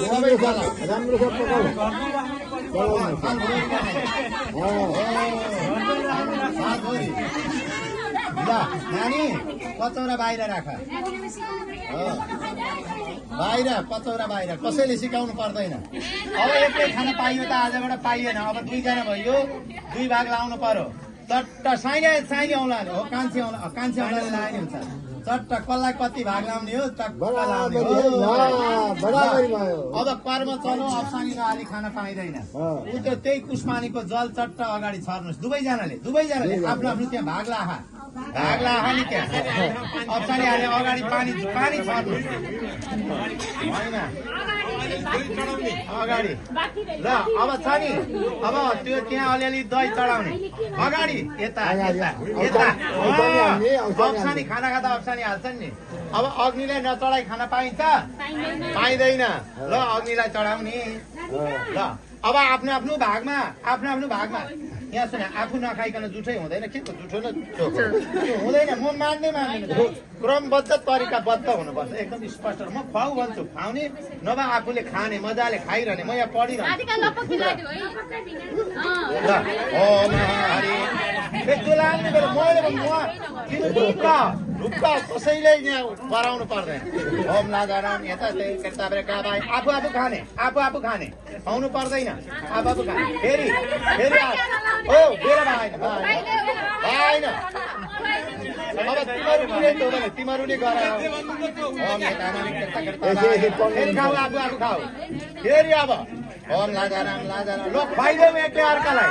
राम्रो छ पकाउ नानी पचौरा बाहिर राख बाहिर पचौरा बाहिर कसैले सिकाउनु पर्दैन अब एक्लै खान पाइयो त आजबाट पाइएन अब दुईजना भयो दुई भाग लाउनु पर्यो चट्ट साइने औला हो कान्छे औलाले लाने हुन्छ चट्ट कसलाई कति भाग लाउने हो अब कर्म चलो अप्सानी नहाली खान पाइँदैन त्यो त्यही कुसमानीको जल चट्ट अगाडि छर्नुहोस् दुवैजनाले आफ्नो आफ्नो त्यहाँ भाग लाहा नि त्यहाँ अप्सानी हाले अगाडि पानी छर्नुहोस् होइन अगाडि ल अब छ नि अब त्यो त्यहाँ अलिअलि दही चढाउने अगाडि यता अप्सानी खाना खाँदा अप्सानी हाल्छन् नि अब अग्निलाई नचढाइ खान पाइन्छ पाइँदैन ल अग्निलाई चढाउने ल अब आफ्नो आफ्नो भागमा यहाँ सुन आफू नखाइकन जुठै हुँदैन के को जुठो न हुँदैन म मान्दैन क्रमबद्ध तरिकाबद्ध हुनुपर्छ एकदम स्पष्ट म खुवाउ भन्छु खुवाउने नभए आफूले खाने मजाले खाइरहने म यहाँ पढिरहने कसैले यहाँ गराउनु पर्दैन ओम लाजाराम यता आफू खाने खुवाउनु पर्दैन आफू खाने फेरि ओ बेला भएन अब तिमीहरूले गराऊ फेरि खाऊ आफू खाऊ फेरि अब ओम लाजाराम ल खुवाइदेऊ एकले अर्कालाई